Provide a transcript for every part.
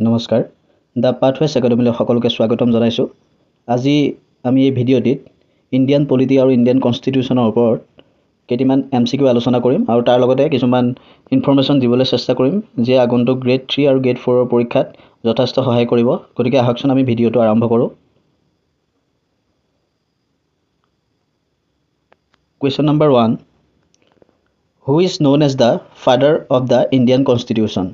নমস্কাৰ the pathways একাডেমীলৈ সকলোকে স্বাগতম জনাইছোঁ। আজি আমি এই ভিডিঅ'টিত ইণ্ডিয়ান পলিটি আৰু ইণ্ডিয়ান কনষ্টিটিউশ্যনৰ ওপৰত কেইটামান MCQ আলোচনা কৰিম আৰু তাৰ লগতে কিছুমান ইনফৰমেশ্যন দিবলৈ চেষ্টা কৰিম যে আগন্তুক গ্ৰেড 3 আৰু গ্ৰেড 4ৰ পৰীক্ষাত যথেষ্ট সহায় কৰিব। গতিকে আহকচোন আমি ভিডিঅ'টো আৰম্ভ কৰোঁ। Question number 1, who is known as the father of the Indian constitution?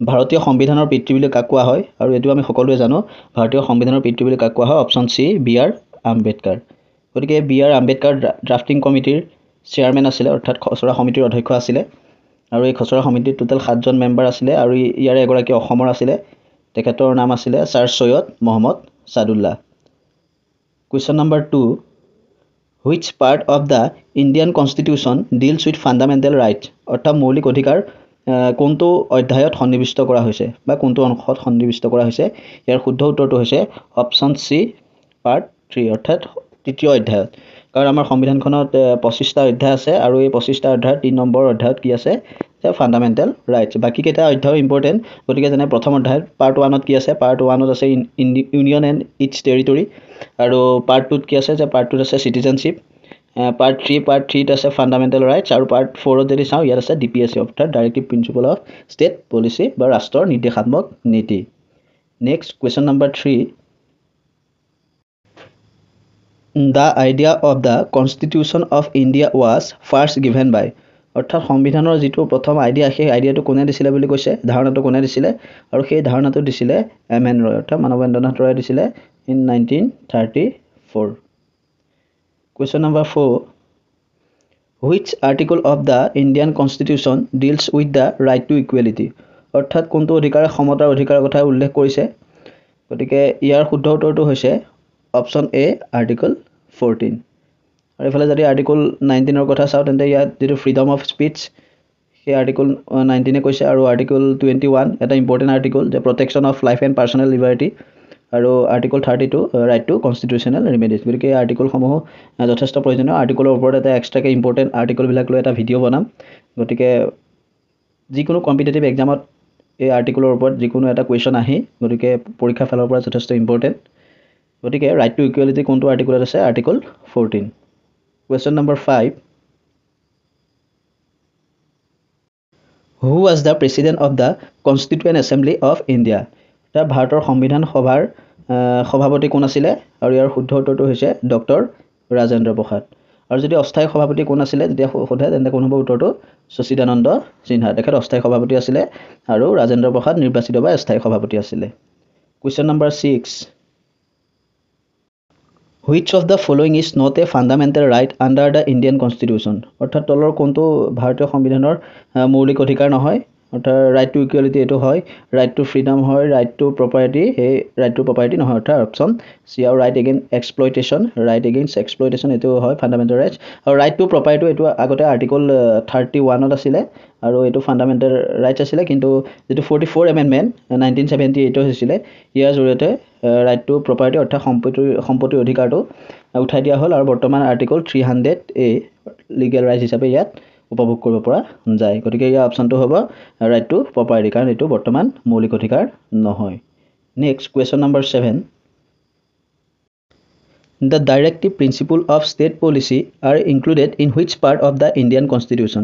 ভাৰতীয় সংবিধানৰ পিতৃ বুলি কাক কোৱা হয়? আৰু এইটো আমি সকলোৱে জানো, ভাৰতীয় সংবিধানৰ পিতৃ বুলি কাক কোৱা হয়? Option C, B.R. আম্বেদকাৰ। গতিকে B.R. আম্বেদকাৰ ড্ৰাফটিং কমিটিৰ চেয়াৰমেন আছিলে, অৰ্থাৎ খচৰা সমিতিৰ অধ্যক্ষ আছিলে। আৰু এই খচৰা সমিতিত টোটেল 7জন মেম্বাৰ আছিলে আৰু ইয়াৰে এগৰাকী অসমৰ আছিলে। তেখেতৰ নাম আছিলে sir Syed Muhammad Saadulla. Question number 2, which part of the Indian constitution deals with fundamental rights? অৰ্থাৎ মৌলিক অধিকাৰ কোনটো অধ্যায়ত সন্নিৱিষ্ট কৰা হৈছে বা কোনটো অংশত সন্নিৱিষ্ট কৰা হৈছে? ইয়াৰ শুদ্ধ উত্তৰটো হৈছে অপশ্যন চি, পাৰ্ট 3, অৰ্থাৎ তৃতীয় অধ্যায়ত। কাৰণ আমাৰ সংবিধানখনত 25টা অধ্যায় আছে আৰু এই 25টা অধ্যায়ত 3 নম্বৰ অধ্যায়ত কি আছে? যে ফাণ্ডামেণ্টেল ৰাইটছ। বাকীকেইটা অধ্যায় ইম্পৰ্টেণ্ট। গতিকে যেনে প্ৰথম অধ্যায়ত পাৰ্ট 1ত কি আছে? পাৰ্ট 1ত আছে ইউনিয়ন এণ্ড ইটছ টেৰিটৰী। আৰু পাৰ্ট 2ত কি আছে? যে পাৰ্ট 2ত আছে চিটিজেনশ্বিপ। পাৰ্ট 3ত আছে ফাণ্ডামেণ্টেল ৰাইটছ। আৰু পাৰ্ট 4ত যদি চাওঁ, ইয়াত আছে DPSA, অৰ্থাৎ directive principle of state policy বা ৰাষ্ট্ৰৰ নিৰ্দেশাত্মক নীতি। Next question number 3, the idea of the constitution of India was first given by? অৰ্থাৎ সংবিধানৰ যিটো প্ৰথম আইডিয়া, সেই আইডিয়াটো কোনে দিছিলে বুলি কৈছে? ধাৰণাটো কোনে দিছিলে? আৰু সেই ধাৰণাটো দিছিলে MN ৰয়, অৰ্থাৎ মানৱেন্দ্ৰনাথ ৰয়ে দিছিলে in 1934। Question number 4, which article of the Indian constitution deals with the right to equality? অৰ্থাৎ কোনটো অধিকাৰে সমতাৰ অধিকাৰৰ কথা উল্লেখ কৰিছে? গতিকে ইয়াৰ শুদ্ধ উত্তৰটো হৈছে অপশ্যন এ, আৰ্টিকল 14। আৰু এইফালে যদি আৰ্টিকল 19ৰ কথা চাওঁ, তেন্তে ইয়াত যিটো ফ্ৰীডম অফ স্পীচ, সেই আৰ্টিকল 19এ কৈছে। আৰু আৰ্টিকল 21 এটা ইম্পৰ্টেণ্ট আৰ্টিকল, যে protection of life and personal liberty. আৰু article 32 right to constitutional remedies. গতিকে এই আৰ্টিকলসমূহ যথেষ্ট প্ৰয়োজনীয়। আৰ্টিকলৰ ওপৰত এটা এক্সট্ৰাকৈ ইম্পৰ্টেণ্ট আৰ্টিকলবিলাক লৈ এটা ভিডিঅ' বনাম। গতিকে যিকোনো কম্পিটিটিভ এক্সামত এই আৰ্টিকলৰ ওপৰত যিকোনো এটা কুৱেশ্যন আহি, গতিকে পৰীক্ষাৰ ফালৰ পৰা যথেষ্ট ইম্পৰ্টেণ্ট। গতিকে ৰাইট টু ইকুৱেলিটি কোনটো আৰ্টিকলত আছে? Article 14। Question number 5, who was the president of the constituent assembly of India? এতিয়া ভাৰতৰ সংবিধান সভাৰ সভাপতি কোন আছিলে? আৰু ইয়াৰ শুদ্ধ উত্তৰটো হৈছে ডক্টৰ ৰাজেন্দ্ৰ প্ৰসাদ। আৰু যদি অস্থায়ী সভাপতি কোন আছিলে যেতিয়া সোধে, তেন্তে কোন হ'ব উত্তৰটো? শশীদানন্দ সিনহা। তেখেত অস্থায়ী সভাপতি আছিলে আৰু ৰাজেন্দ্ৰ প্ৰসাদ নিৰ্বাচিত বা স্থায়ী সভাপতি আছিলে। Question number 6, which of the following is not a fundamental right under the Indian constitution? অৰ্থাৎ তলৰ কোনটো ভাৰতীয় সংবিধানৰ মৌলিক অধিকাৰ নহয়? অৰ্থাৎ ৰাইট টু ইকুৱেলিটি এইটো হয়, ৰাইট টু ফ্ৰীডম হয়, ৰাইট টু প্ৰপাৰ্টি, সেই ৰাইট টু প্ৰপাৰ্টি নহয়, অৰ্থাৎ অপশ্যন চি। আৰু ৰাইট এগেইনষ্ট এক্সপ্লইটেশ্যন এইটো হয় ফাণ্ডামেণ্টেল ৰাইটছ। আৰু ৰাইট টু প্ৰপাৰ্টিটো এইটো আগতে আৰ্টিকল 31ত আছিলে আৰু এইটো ফাণ্ডামেণ্টেল ৰাইটছ আছিলে। কিন্তু যিটো 44 এমেণ্ডমেণ্ট 1978 হৈছিলে, ইয়াৰ জৰিয়তে ৰাইট টু প্ৰপাৰ্টি অৰ্থাৎ সম্পত্তিৰ অধিকাৰটো উঠাই দিয়া হ'ল। আৰু বৰ্তমান আৰ্টিকল 300A লিগেল ৰাইটছ হিচাপে ইয়াত উপভোগ কৰিব পৰা যায়। গতিকে ইয়াৰ অপশ্যনটো হ'ব ৰাইট টু প্ৰপাৰ্টি, কাৰণ এইটো বৰ্তমান মৌলিক অধিকাৰ নহয়। Next question number 7, the directive principle of state policy R included in which part of the Indian constitution?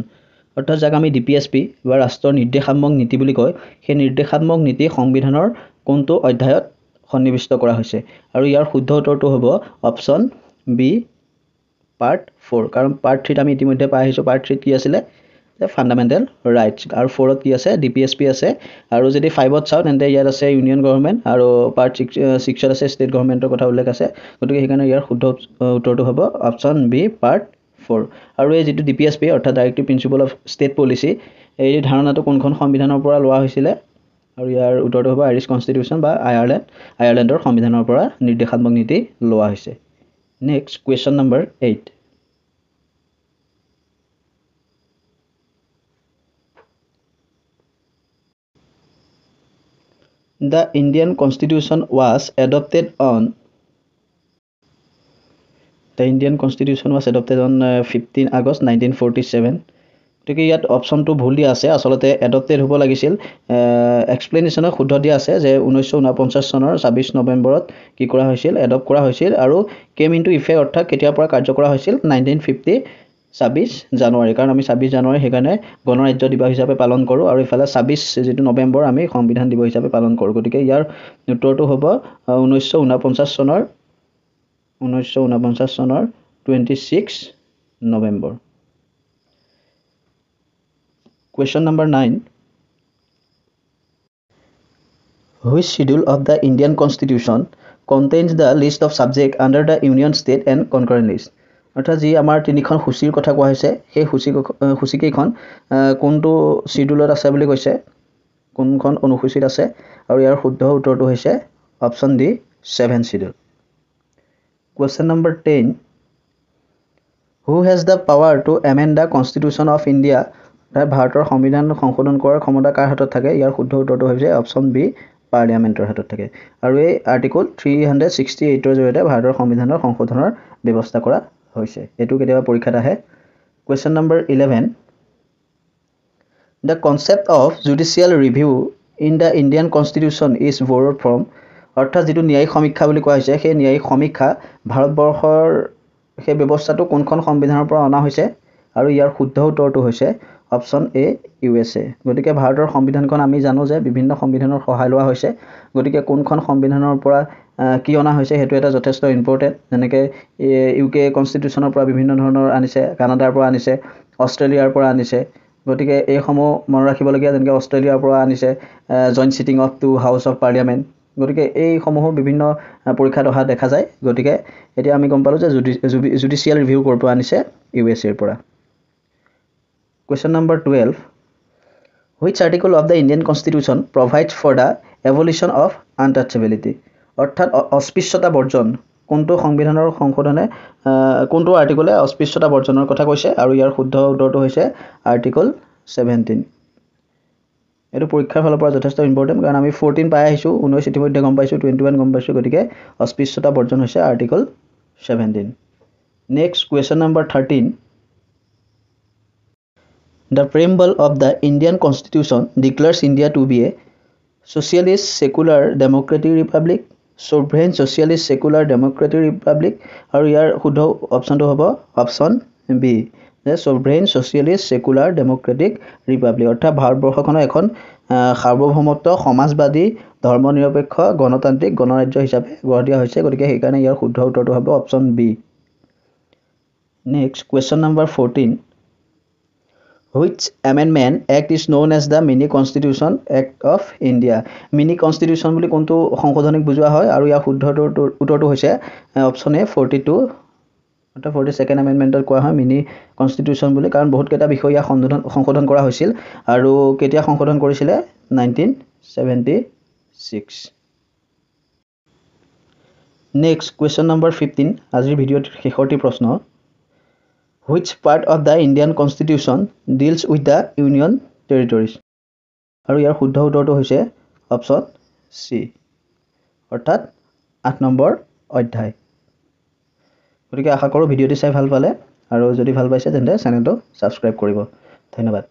অৰ্থাৎ যাক আমি DPSP বা ৰাষ্ট্ৰৰ নিৰ্দেশাত্মক নীতি বুলি কয়, সেই নিৰ্দেশাত্মক নীতি সংবিধানৰ কোনটো অধ্যায়ত সন্নিৱিষ্ট কৰা হৈছে? আৰু ইয়াৰ শুদ্ধ উত্তৰটো হ'ব অপশ্যন বি, পাৰ্ট 4। কাৰণ পাৰ্ট 3ত আমি ইতিমধ্যে পাই আহিছোঁ। পাৰ্ট 3ত কি আছিলে? যে ফাণ্ডামেণ্টেল ৰাইটছ। আৰু 4ত কি আছে? DPSP আছে। আৰু যদি 5ত চাওঁ, তেন্তে ইয়াত আছে ইউনিয়ন গভৰ্ণমেণ্ট। আৰু পাৰ্ট 6ত আছে ষ্টেট গভৰ্ণমেণ্টৰ কথা উল্লেখ আছে। গতিকে সেইকাৰণে ইয়াৰ শুদ্ধ উত্তৰটো হ'ব অপশ্যন বি, পাৰ্ট 4। আৰু এই যিটো DPSP অৰ্থাৎ directive principle of state policy, এই ধাৰণাটো কোনখন সংবিধানৰ পৰা লোৱা হৈছিলে? আৰু ইয়াৰ উত্তৰটো হ'ব আইৰিছ কনষ্টিটিউশ্যন বা আয়াৰলেণ্ডৰ সংবিধানৰ পৰা নিৰ্দেশাত্মক নীতি লোৱা হৈছে। Next question number 8, the Indian constitution was adopted on 15 August 1947. গতিকে ইয়াত অপশ্যনটো ভুল দিয়া আছে আসলতে এডপ্টেড হ'ব লাগিছিল এক্সপ্লেনেশ্যনত শুদ্ধ দিয়া আছে যে 1949 চনৰ 26 নৱেম্বৰত কি কৰা হৈছিল এডপ্ট কৰা হৈছিল আৰু কেম ইনটু ইফেক্ট অৰ্থাৎ কেতিয়াৰ পৰা কাৰ্য কৰা হৈছিল 1950 26 জানুৱাৰী কাৰণ আমি 26 জানুৱাৰী সেইকাৰণে গণৰাজ্য দিৱস হিচাপে পালন কৰোঁ আৰু ইফালে 26 যেটো নৱেম্বৰ আমি সংবিধান দিৱস হিচাপে পালন কৰোঁ গতিকে ইয়াৰ উত্তৰটো হ'ব 1949 চনৰ 26 November Question number 9. Which schedule of the Indian Constitution contains the list of subjects under the Union State and Concurrent List? অৰ্থাৎ যি আমাৰ তিনিখন সূচীৰ কথা কোৱা হৈছে সেই সূচীকেইখন কোনটো শিডিউলত আছে বুলি কৈছে কোনখন অনুসূচীত আছে আৰু ইয়াৰ শুদ্ধ উত্তৰটো হৈছে option D 7 schedule Question number 10. Who has the power to amend the Constitution of India? ভাৰতৰ সংবিধান সংশোধন কৰাৰ ক্ষমতা কাৰ হাতত থাকে ইয়াৰ শুদ্ধ উত্তৰটো হৈছে অপশ্যন বি পাৰ্লিয়ামেণ্টৰ হাতত থাকে আৰু এই আৰ্টিকল 368 ৰ জৰিয়তে ভাৰতৰ সংবিধানৰ সংশোধনৰ ব্যৱস্থা কৰা হৈছে এটো কেতিয়াবা পৰীক্ষাত আহে Question number 11 The concept of judicial review in the Indian Constitution is borrowed from অৰ্থাৎ যেটো ন্যায়িক সমীক্ষা বুলি কোৱা হৈছে সেই ন্যায়িক সমীক্ষা ভাৰতবৰ্ষৰ সেই ব্যৱস্থাটো কোনখন সংবিধানৰ পৰা অনা হৈছে আৰু ইয়াৰ শুদ্ধ উত্তৰটো হৈছে অপশ্যন এ USA গতিকে ভাৰতৰ সংবিধানখন আমি জানো যে বিভিন্ন সংবিধানৰ সহায় লোৱা হৈছে গতিকে কোনখন সংবিধানৰ পৰা কি অনা হৈছে হেতু এটা যথেষ্ট ইম্পৰ্টেন্ট যেনেকৈ UK কনস্টিটিউচনৰ পৰা বিভিন্ন ধৰণৰ আনিছে কানাডাৰ পৰা আনিছে অষ্ট্ৰেলিয়াৰ পৰা আনিছে গতিকে এই সমূহ মন ৰাখিবলগীয়া যেনেকৈ অষ্ট্ৰেলিয়াৰ পৰা আনিছে joint sitting of two house of parliament গতিকে এই সমূহ বিভিন্ন পৰীক্ষাত অহা দেখা যায় গতিকে এতিয়া আমি গম পালো যে জুডিশিয়াল ৰিভিউ ক'ৰ পৰা আনিছে USA ৰ পৰা Question number 12. Which article of the Indian Constitution provides for the abolition of untouchability? অৰ্থাৎ অস্পৃশ্যতা বৰ্জন কোনটো সংবিধানৰ সংশোধনে কোনটো আৰ্টিকলে অস্পৃশ্যতা বৰ্জনৰ কথা কৈছে আৰু ইয়াৰ শুদ্ধ উত্তৰটো হৈছে আৰ্টিকল 17 এটো পৰীক্ষাৰ ফালৰ পৰা যথেষ্ট ইম্পৰ্টেন্ট কাৰণ আমি 14 পাই আহিছো 19 ইতিমধ্যে গম পাইছো 21 গম পাইছো গতিকে অস্পৃশ্যতা বৰ্জন হৈছে article 17 Next question number 13. The preamble of the Indian Constitution declares India to be a socialist, secular, democratic republic, sovereign, socialist, secular, democratic republic. আৰু ইয়াৰ শুদ্ধ অপশ্যনটো হ'ব অপশ্যন বি যে sovereign, socialist, secular, democratic republic অৰ্থাৎ ভাৰতবৰ্ষখনক এখন সাৰ্বভৌমত্ব সমাজবাদী ধৰ্মনিৰপেক্ষ গণতান্ত্ৰিক গণৰাজ্য হিচাপে গঢ় দিয়া হৈছে গতিকে সেইকাৰণে ইয়াৰ শুদ্ধ উত্তৰটো হ'ব option B Next question number 14. Which amendment act is known as the Mini Constitution Act of India? Mini Constitution বুলি কোনটো সংশোধনীক বুজোৱা হয় আৰু ইয়াৰ শুদ্ধ উত্তৰটো হৈছে অপশ্যন এ 42 অৰ্থাৎ 42nd amendmentত কোৱা হয় মিনি কনস্টিটিউশন বুলি কাৰণ বহুত কেইটা বিষয় ইয়াক সংশোধন কৰা হৈছিল আৰু কেতিয়া সংশোধন কৰিছিলে 1976 Next question number 15 আজিৰ ভিডিঅ'ৰ শেষৰটি প্ৰশ্ন Which part of the Indian Constitution deals with the Union Territories? আৰু ইয়াৰ শুদ্ধ উত্তৰটো হৈছে অপশ্যন সি অৰ্থাৎ 8 নম্বৰ অধ্যায় গতিকে আশা কৰোঁ ভিডিঅ'টি চাই ভাল পালে আৰু যদি ভাল পাইছে তেন্তে চেনেলটো সাবস্ক্ৰাইব কৰিব ধন্যবাদ